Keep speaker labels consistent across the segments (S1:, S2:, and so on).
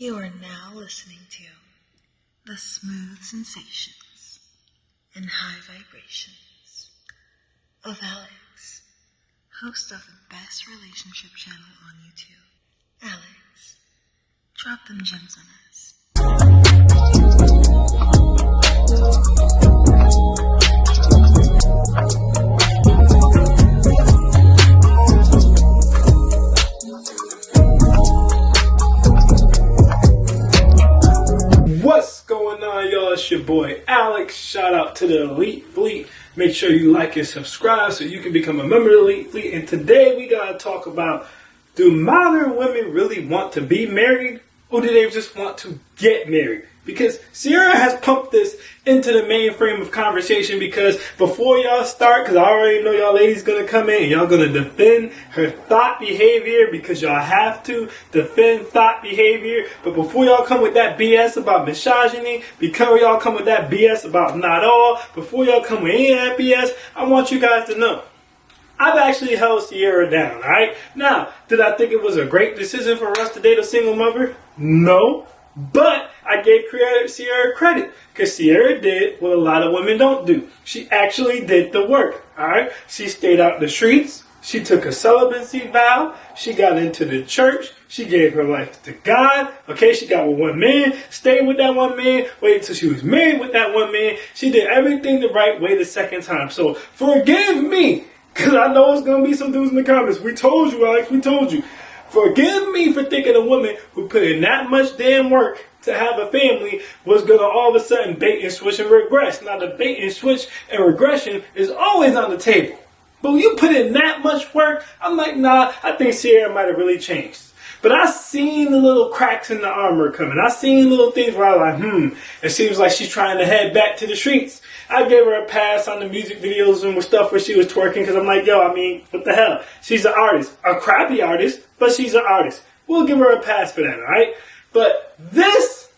S1: You are now listening to the smooth sensations and high vibrations of Alex, host of the best relationship channel on YouTube. Alex, drop them gems on us.
S2: What's going on, y'all? It's your boy Alex. Shout out to the Elite Fleet. Make sure you like and subscribe so you can become a member of the Elite Fleet. And today we gotta talk about, do modern women really want to be married, or do they just want to get married? Because Ciara has pumped this into the mainframe of conversation, because before y'all start, because I already know y'all ladies gonna come in and y'all gonna defend her thought behavior, because y'all have to defend thought behavior. But before y'all come with that BS about misogyny, before y'all come with that BS about not all, before y'all come with any of that BS, I want you guys to know, I've actually held Ciara down, alright? Now, did I think it was a great decision for us to date a single mother? No. But I gave Ciara credit, because Ciara did what a lot of women don't do. She actually did the work, alright? She stayed out in the streets. She took a celibacy vow. She got into the church. She gave her life to God. Okay, she got with one man, stayed with that one man, waited until she was married with that one man. She did everything the right way the second time. So forgive me, because I know it's going to be some dudes in the comments. We told you, Alex, we told you. Forgive me for thinking a woman who put in that much damn work to have a family was going to all of a sudden bait and switch and regress. Now, the bait and switch and regression is always on the table. But when you put in that much work, I'm like, nah, I think Ciara might have really changed. But I seen the little cracks in the armor coming. I seen little things where I was like, it seems like she's trying to head back to the streets. I gave her a pass on the music videos and stuff where she was twerking, because I'm like, yo, I mean, what the hell? She's an artist. A crappy artist, but she's an artist. We'll give her a pass for that, all right? But this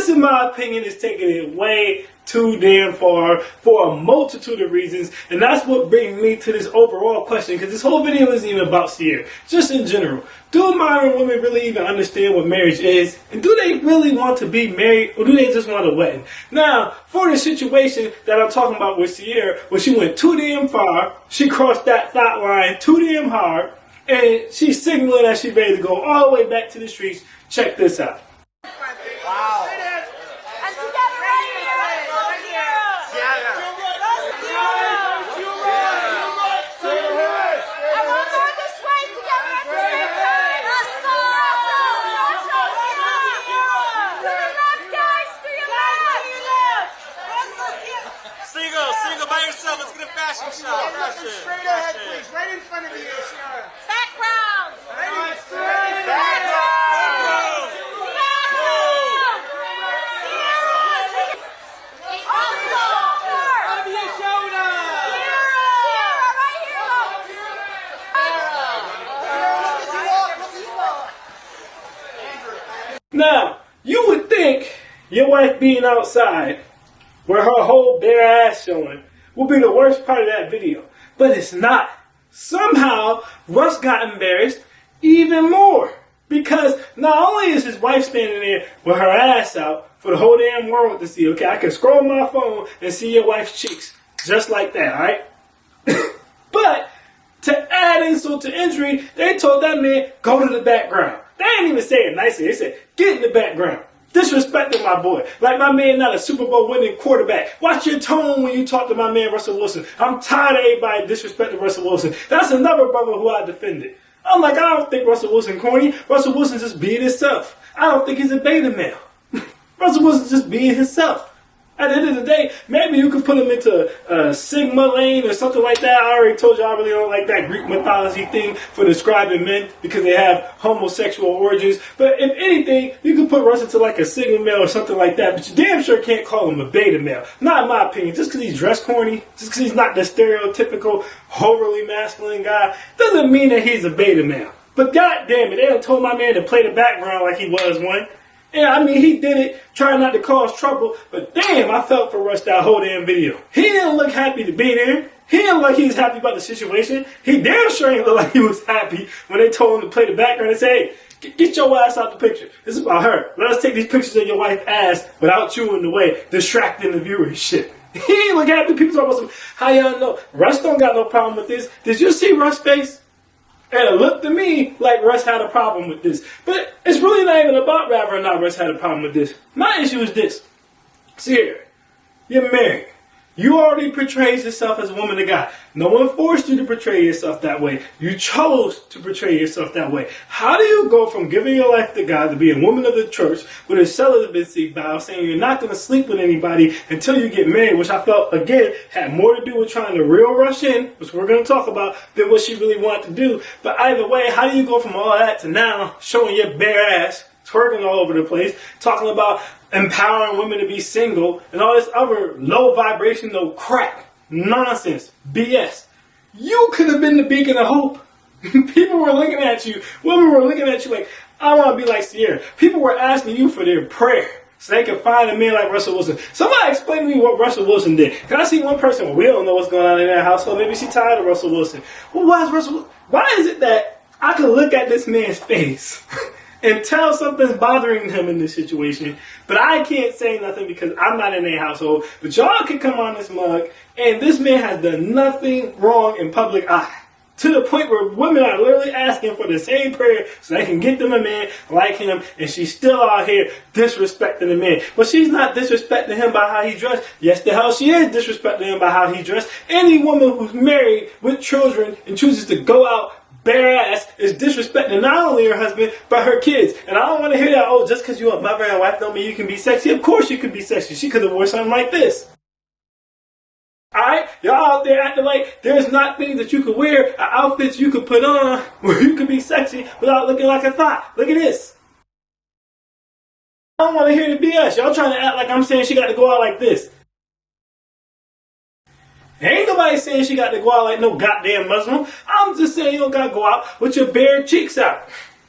S2: in my opinion is taking it way too damn far for a multitude of reasons, and that's what brings me to this overall question, because this whole video isn't even about Ciara, just in general. Do modern women really even understand what marriage is, and do they really want to be married, or do they just want a wedding? Now, for the situation that I'm talking about with Ciara, where she went too damn far, she crossed that thought line too damn hard, and she's signaling that she's ready to go all the way back to the streets. Check this out.
S3: Wow.
S4: And together right here. Ciara. And we'll go this way together at the same time. To the left, guys. To your left.
S3: Single by yourself. Let's get a fashion shot.
S5: Looking straight ahead, please. Right in front of you, Ciara.
S4: Background.
S5: Right straight
S4: Background.
S2: Now, you would think your wife being outside with her whole bare ass showing would be the worst part of that video. But it's not. Somehow, Russ got embarrassed even more. Because not only is his wife standing there with her ass out for the whole damn world to see, okay, I can scroll my phone and see your wife's cheeks just like that, alright? But to add insult to injury, they told that man, go to the background. They didn't even say it nicely. They said, get in the background. Disrespecting my boy. Like my man not a Super Bowl winning quarterback. Watch your tone when you talk to my man Russell Wilson. I'm tired of everybody disrespecting Russell Wilson. That's another brother who I defended. I'm like, I don't think Russell Wilson corny. Russell Wilson just being himself. I don't think he's a beta male. Russell Wilson just being himself. At the end of the day, maybe you could put him into a Sigma lane or something like that. I already told you I really don't like that Greek mythology thing for describing men, because they have homosexual origins. But if anything, you could put Russ into like a Sigma male or something like that. But you damn sure can't call him a beta male. Not in my opinion. Just because he's dressed corny, just because he's not the stereotypical overly masculine guy, doesn't mean that he's a beta male. But god damn it, they done told my man to play the background like he was one. Yeah, I mean, he did it trying not to cause trouble, but damn, I felt for Russ that whole damn video. He didn't look happy to be there. He didn't look like he was happy about the situation. He damn sure didn't look like he was happy when they told him to play the background and say, hey, Get your ass out the picture. This is about her. Let us take these pictures of your wife's ass without you in the way, distracting the viewership. He ain't look at the people talking about how y'all know. Russ don't got no problem with this. Did you see Russ' face? And it looked to me like Russ had a problem with this. But it's really not even about whether or not Russ had a problem with this. My issue is this. Ciara, you're married. You already portrayed yourself as a woman of God. No one forced you to portray yourself that way. You chose to portray yourself that way. How do you go from giving your life to God to be a woman of the church with a celibacy vow saying you're not going to sleep with anybody until you get married, which I felt, again, had more to do with trying to real rush in, which we're going to talk about, than what she really wanted to do. But either way, how do you go from all that to now showing your bare ass, twerking all over the place, talking about empowering women to be single, and all this other low vibrational crap, nonsense, BS. You could have been the beacon of hope. People were looking at you. Women were looking at you like, I want to be like Ciara. People were asking you for their prayer so they could find a man like Russell Wilson. Somebody explain to me what Russell Wilson did. Can I see one person? Well, we don't know what's going on in that household. Maybe she's tired of Russell Wilson. Well, why is it that I can look at this man's face and tell something's bothering him in this situation, but I can't say nothing because I'm not in a household. But y'all can come on this mug, and this man has done nothing wrong in public eye. To the point where women are literally asking for the same prayer so they can get them a man like him, and she's still out here disrespecting the man. But she's not disrespecting him by how he dressed. Yes, the hell she is disrespecting him by how he dressed. Any woman who's married with children and chooses to go out bare ass is disrespecting not only her husband, but her kids. And I don't want to hear that, oh, just because you're a mother and wife don't mean you can be sexy. Of course you can be sexy. She could have worn something like this. Alright? Y'all out there acting like there's not things that you could wear, outfits you could put on where you could be sexy without looking like a thought. Look at this. I don't want to hear the BS. Y'all trying to act like I'm saying she got to go out like this. Ain't nobody saying she got to go out like no goddamn Muslim. I'm just saying you don't got to go out with your bare cheeks out.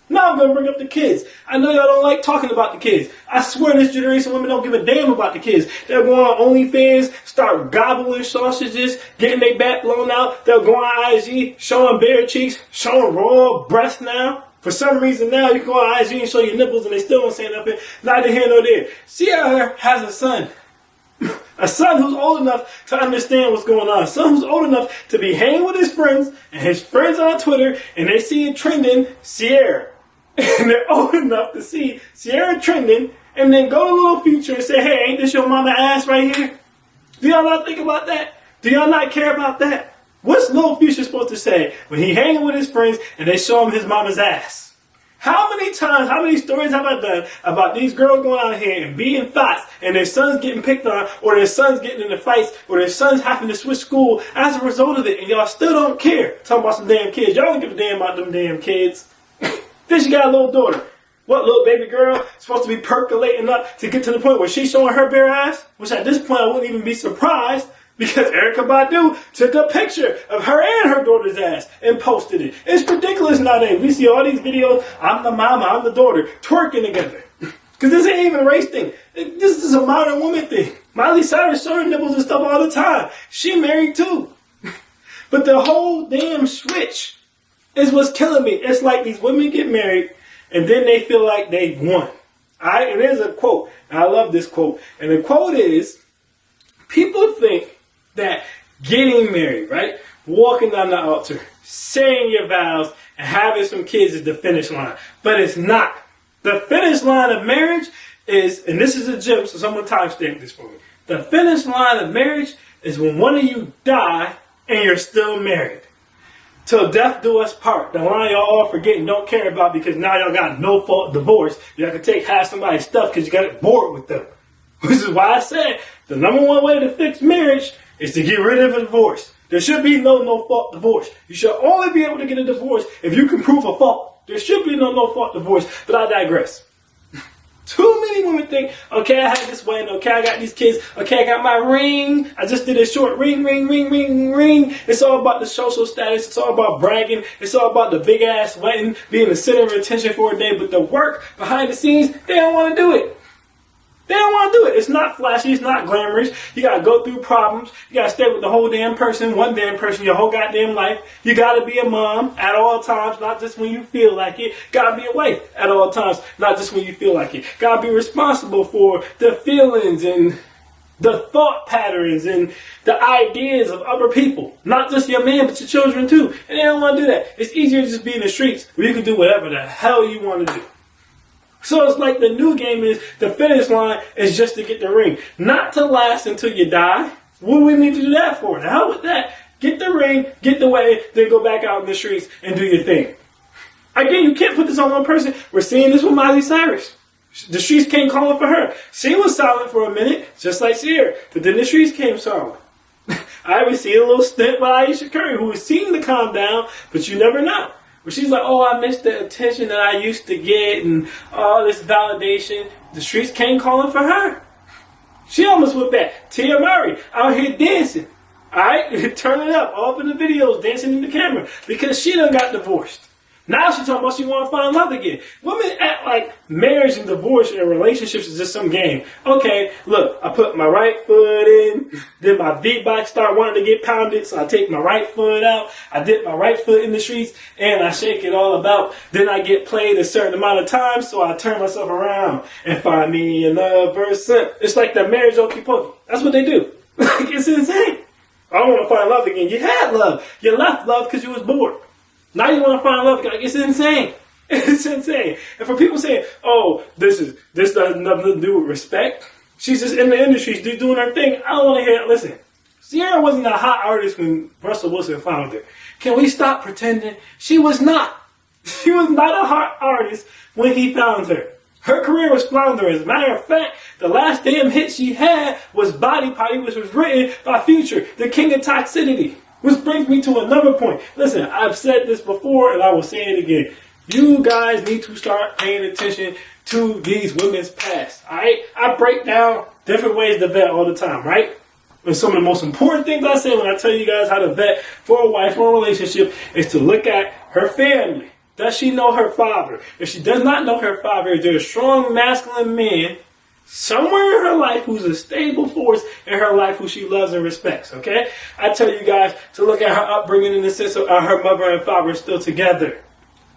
S2: Now I'm going to bring up the kids. I know y'all don't like talking about the kids. I swear this generation of women don't give a damn about the kids. They'll go on OnlyFans, start gobbling sausages, getting their back blown out. They'll go on IG, showing bare cheeks, showing raw breasts now. For some reason now you can go on IG and show your nipples and they still don't say nothing. Neither here nor there. Ciara has a son. A son who's old enough to understand what's going on. A son who's old enough to be hanging with his friends, and his friends on Twitter, and they see it trending, Ciara. And they're old enough to see Ciara trending, and then go to Little Future and say, hey, ain't this your mama ass right here? Do y'all not think about that? Do y'all not care about that? What's Little Future supposed to say when he hanging with his friends and they show him his mama's ass? How many times, how many stories have I done about these girls going out here and being thoughts and their sons getting picked on or their sons getting into fights or their sons having to switch school as a result of it, and y'all still don't care? Talking about some damn kids. Y'all don't give a damn about them damn kids. Then she got a little daughter. What little baby girl supposed to be percolating up to get to the point where she's showing her bare ass? Which at this point I wouldn't even be surprised, because Erykah Badu took a picture of her and her daughter's ass and posted it. It's ridiculous nowadays. We see all these videos, I'm the mama, I'm the daughter, twerking together. Because this ain't even a race thing. This is a modern woman thing. Miley Cyrus showing nipples and stuff all the time. She married too. But the whole damn switch is what's killing me. It's like these women get married and then they feel like they've won. Alright, and there's a quote, and I love this quote. And the quote is, people think that getting married, right? Walking down the altar, saying your vows, and having some kids is the finish line. But it's not. The finish line of marriage is, and this is a gem, so someone timestamp this for me. The finish line of marriage is when one of you die and you're still married. Till death do us part. The line y'all all forget and don't care about because now y'all got no fault divorce. Y'all can take half somebody's stuff because you got bored with them. Which is why I said the number one way to fix marriage is to get rid of a divorce. There should be no fault divorce. You should only be able to get a divorce if you can prove a fault. There should be no fault divorce, but I digress. Too many women think, okay, I had this wedding, okay, I got these kids, okay, I got my ring, I just did a short ring. It's all about the social status, it's all about bragging, it's all about the big ass wedding, being the center of attention for a day, but the work behind the scenes, they don't want to do it. They don't want to do it. It's not flashy. It's not glamorous. You got to go through problems. You got to stay with the whole damn person, one damn person, your whole goddamn life. You got to be a mom at all times, not just when you feel like it. Got to be a wife at all times, not just when you feel like it. Got to be responsible for the feelings and the thought patterns and the ideas of other people. Not just your man, but your children too. And they don't want to do that. It's easier to just be in the streets where you can do whatever the hell you want to do. So it's like the new game is the finish line is just to get the ring. Not to last until you die. What do we need to do that for? The hell with that. Get the ring, get the way, then go back out in the streets and do your thing. Again, you can't put this on one person. We're seeing this with Miley Cyrus. The streets came calling for her. She was silent for a minute, just like Ciara. But then the streets came silent. I even see a little stint with Aisha Curry, who was seeming to calm down, but you never know. But she's like, oh, I missed the attention that I used to get and all this validation. The streets came calling for her. She almost went back. Tia Murray out here dancing. All right? Turning up, all up in the videos, dancing in the camera. Because she done got divorced. Now she's talking about she want to find love again. Women act like marriage and divorce and relationships is just some game. Okay, look, I put my right foot in, then my V-box start wanting to get pounded, so I take my right foot out, I dip my right foot in the streets, and I shake it all about. Then I get played a certain amount of times, so I turn myself around and find me another simp. It's like the marriage okey pokey. That's what they do. Like, it's insane. I don't want to find love again. You had love. You left love because you was bored. Now you want to find love. Like, it's insane. It's insane. And for people saying, oh, this does nothing to do with respect. She's just in the industry. She's doing her thing. I don't want to hear it. Listen, Ciara wasn't a hot artist when Russell Wilson found her. Can we stop pretending? She was not. She was not a hot artist when he found her. Her career was floundering. As a matter of fact, the last damn hit she had was Body Potty, which was written by Future, the king of toxicity. Which brings me to another point. Listen, I've said this before and I will say it again. You guys need to start paying attention to these women's past. Alright? I break down different ways to vet all the time, right? And some of the most important things I say when I tell you guys how to vet for a wife or a relationship is to look at her family. Does she know her father? If she does not know her father, is there a strong masculine man somewhere in her life who's a stable force in her life who she loves and respects, okay? I tell you guys to look at her upbringing in the sense of her mother and father are still together.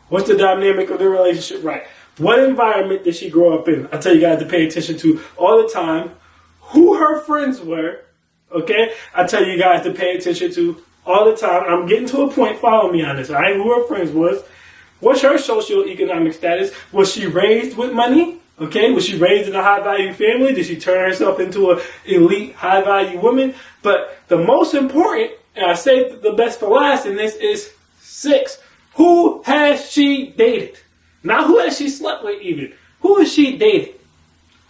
S2: What's the dynamic of their relationship, right? What environment did she grow up in? I tell you guys to pay attention to all the time. Who her friends were, okay? I tell you guys to pay attention to all the time. I'm getting to a point, follow me on this, all right? Who her friends was. What's her socioeconomic status? Was she raised with money? Okay, was she raised in a high-value family? Did she turn herself into an elite, high-value woman? But the most important, and I say the best for last in this, is 6. Who has she dated? Not who has she slept with even. Who has she dated?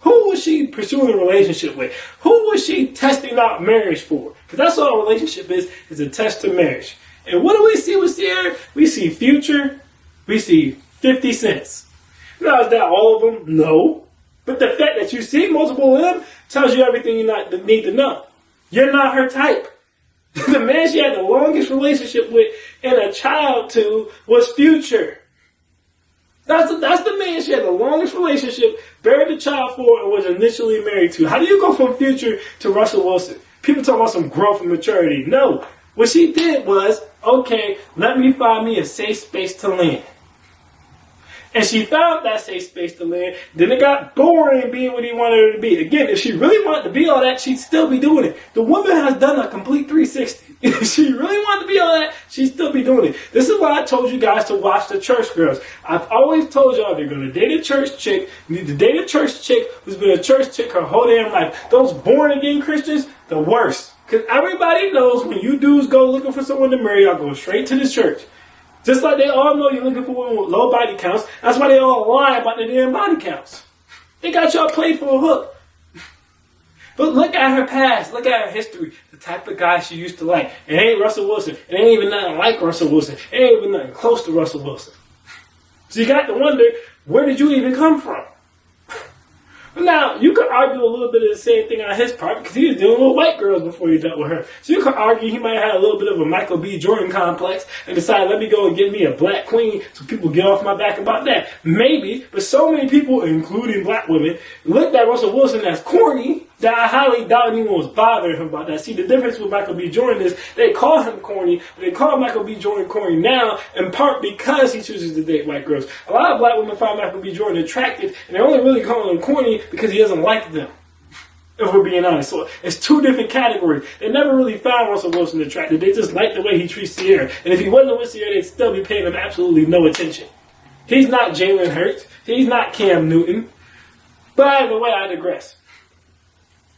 S2: Who was she pursuing a relationship with? Who was she testing out marriage for? Because that's all a relationship is a test to marriage. And what do we see with Ciara? We see Future. We see 50 Cent. Now, is that all of them? No. But the fact that you see multiple of them tells you everything you need to know. You're not her type. The man she had the longest relationship with and a child to was Future. That's the man she had the longest relationship, buried the child for, and was initially married to. How do you go from Future to Russell Wilson? People talk about some growth and maturity. No. What she did was, okay, let me find me a safe space to land. And she found that safe space to land. Then it got boring being what he wanted her to be. Again, if she really wanted to be all that, she'd still be doing it. The woman has done a complete 360. If she really wanted to be all that, she'd still be doing it. This is why I told you guys to watch the church girls. I've always told y'all if you're going to date a church chick, you need to date a church chick who's been a church chick her whole damn life. Those born again Christians, the worst. Because everybody knows when you dudes go looking for someone to marry, y'all go straight to the church. Just like they all know you're looking for women with low body counts. That's why they all lie about their damn body counts. They got y'all played for a hook. But look at her past. Look at her history. The type of guy she used to like. It ain't Russell Wilson. It ain't even nothing like Russell Wilson. It ain't even nothing close to Russell Wilson. So you got to wonder, where did you even come from? Now, you could argue a little bit of the same thing on his part because he was dealing with white girls before he dealt with her. So you could argue he might have had a little bit of a Michael B. Jordan complex and decided, let me go and get me a black queen so people get off my back about that. Maybe, but so many people, including black women, looked at Russell Wilson as corny that I highly doubt anyone was bothering him about that. See, the difference with Michael B. Jordan is they call him corny, but they call Michael B. Jordan corny now, in part because he chooses to date white girls. A lot of black women find Michael B. Jordan attractive, and they're only really calling him corny because he doesn't like them, if we're being honest. So it's two different categories. They never really found Russell Wilson attractive. They just like the way he treats Ciara. And if he wasn't with Ciara, they'd still be paying him absolutely no attention. He's not Jalen Hurts. He's not Cam Newton. But either way, I digress.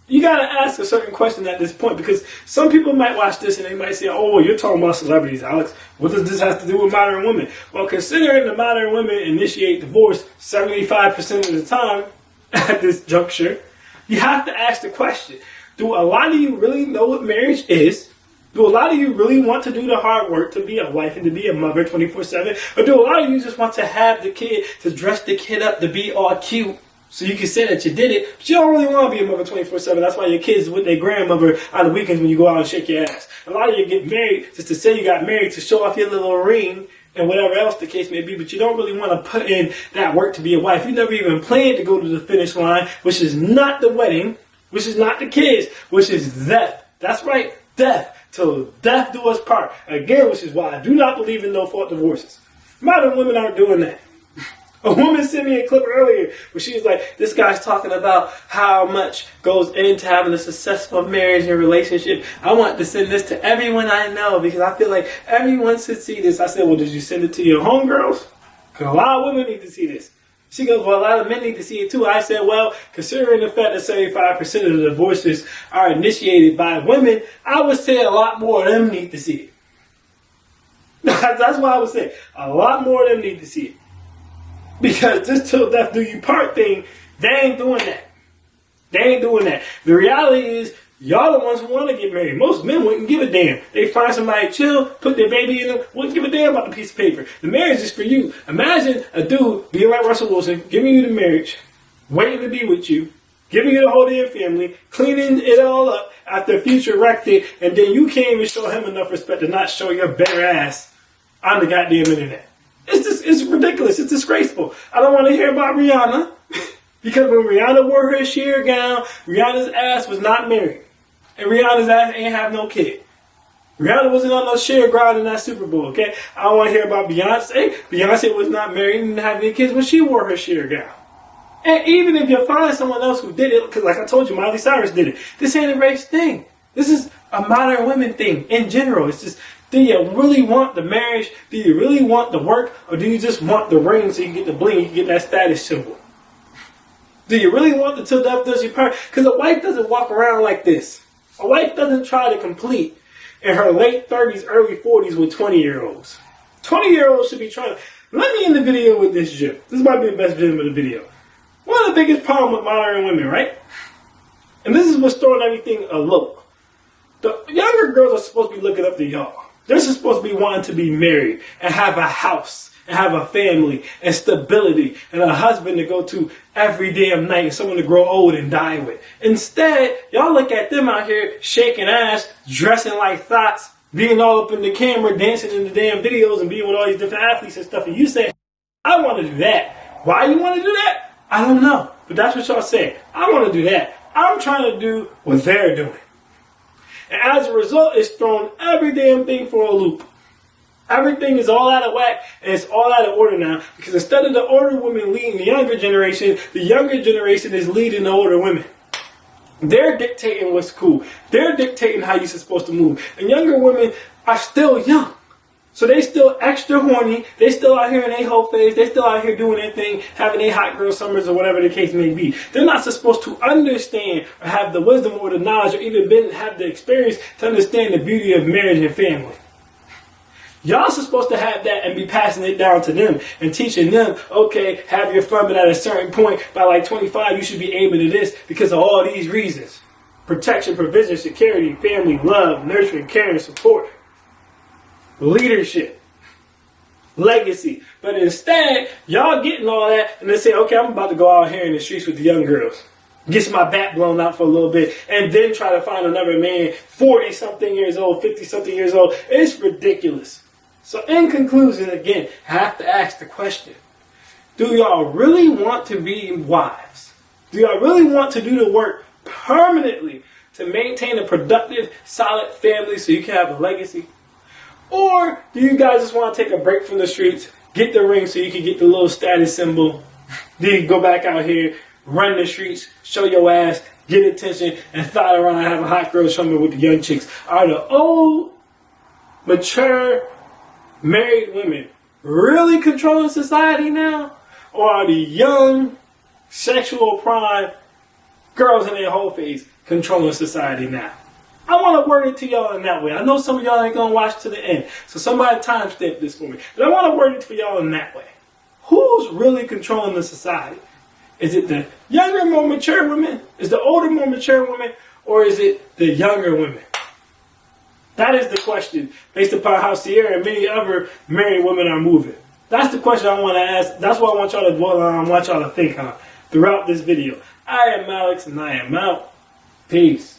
S2: You gotta ask a certain question at this point because some people might watch this and they might say, oh, you're talking about celebrities, Alex. What does this have to do with modern women? Well, considering the modern women initiate divorce 75% of the time at this juncture, you have to ask the question, do a lot of you really know what marriage is? Do a lot of you really want to do the hard work to be a wife and to be a mother 24/7? Or do a lot of you just want to have the kid, to dress the kid up, to be all cute? So you can say that you did it, but you don't really want to be a mother 24/7. That's why your kids with their grandmother on the weekends when you go out and shake your ass. A lot of you get married just to say you got married, to show off your little ring and whatever else the case may be, but you don't really want to put in that work to be a wife. You never even planned to go to the finish line, which is not the wedding, which is not the kids, which is death. That's right, death. Till death do us part. Again, which is why I do not believe in no-fault divorces. Modern women aren't doing that. A woman sent me a clip earlier where she was like, this guy's talking about how much goes into having a successful marriage and relationship. I want to send this to everyone I know because I feel like everyone should see this. I said, well, did you send it to your homegirls? Because a lot of women need to see this. She goes, well, a lot of men need to see it too. I said, well, considering the fact that 75% of the divorces are initiated by women, I would say a lot more of them need to see it. That's what I would say. A lot more of them need to see it. Because this till death do you part thing, they ain't doing that. They ain't doing that. The reality is, y'all the ones who want to get married. Most men wouldn't give a damn. They find somebody chill, put their baby in them, wouldn't give a damn about the piece of paper. The marriage is for you. Imagine a dude being like Russell Wilson, giving you the marriage, waiting to be with you, giving you the whole damn family, cleaning it all up after Future wrecked it, and then you can't even show him enough respect to not show your bare ass on the goddamn internet. It's ridiculous. It's disgraceful. I don't want to hear about Rihanna because when Rihanna wore her sheer gown, Rihanna's ass was not married. And Rihanna's ass ain't have no kid. Rihanna wasn't on no sheer ground in that Super Bowl, okay? I don't want to hear about Beyonce. Beyonce was not married and didn't have any kids when she wore her sheer gown. And even if you find someone else who did it, because like I told you, Miley Cyrus did it. This ain't a race thing. This is a modern women thing in general. It's just, do you really want the marriage? Do you really want the work? Or do you just want the ring so you can get the bling, you can get that status symbol? Do you really want the till death does you part? Because a wife doesn't walk around like this. A wife doesn't try to complete in her late 30s, early 40s with 20-year-olds. 20-year-olds should be trying to... Let me end the video with this gym. This might be the best gym of the video. One of the biggest problems with modern women, right? And this is what's throwing everything alope. The younger girls are supposed to be looking up to y'all. They're supposed to be wanting to be married and have a house and have a family and stability and a husband to go to every damn night and someone to grow old and die with. Instead, y'all look at them out here shaking ass, dressing like thoughts, being all up in the camera, dancing in the damn videos and being with all these different athletes and stuff. And you say, I want to do that. Why you want to do that? I don't know. But that's what y'all say. I want to do that. I'm trying to do what they're doing. And as a result, it's thrown every damn thing for a loop. Everything is all out of whack and it's all out of order now. Because instead of the older women leading the younger generation is leading the older women. They're dictating what's cool. They're dictating how you're supposed to move. And younger women are still young. So they still extra horny. They still out here in their whole phase. They still out here doing their thing, having their hot girl summers or whatever the case may be. They're not supposed to understand or have the wisdom or the knowledge or even have the experience to understand the beauty of marriage and family. Y'all are supposed to have that and be passing it down to them and teaching them, okay, have your fun, but at a certain point, by like 25, you should be able to this because of all these reasons. Protection, provision, security, family, love, nurturing, caring, support. Leadership, legacy. But instead, y'all getting all that and they say, okay, I'm about to go out here in the streets with the young girls. gets my back blown out for a little bit, and then try to find another man 40-something years old, 50-something years old. It's ridiculous. So in conclusion, again, I have to ask the question, do y'all really want to be wives? Do y'all really want to do the work permanently to maintain a productive, solid family so you can have a legacy? Or do you guys just want to take a break from the streets, get the ring so you can get the little status symbol, then go back out here, run the streets, show your ass, get attention, and fly around and have a hot girl summer with the young chicks? Are the old, mature, married women really controlling society now? Or are the young, sexual prime girls in their whole face controlling society now? I want to word it to y'all in that way. I know some of y'all ain't going to watch to the end, so somebody timestamp this for me. But I want to word it for y'all in that way. Who's really controlling the society? Is it the younger, more mature women? Is the older, more mature women? Or is it the younger women? That is the question, based upon how Ciara and many other married women are moving. That's the question I want to ask. That's what I want y'all to dwell on. I want y'all to think on throughout this video. I am Alex, and I am out. Peace.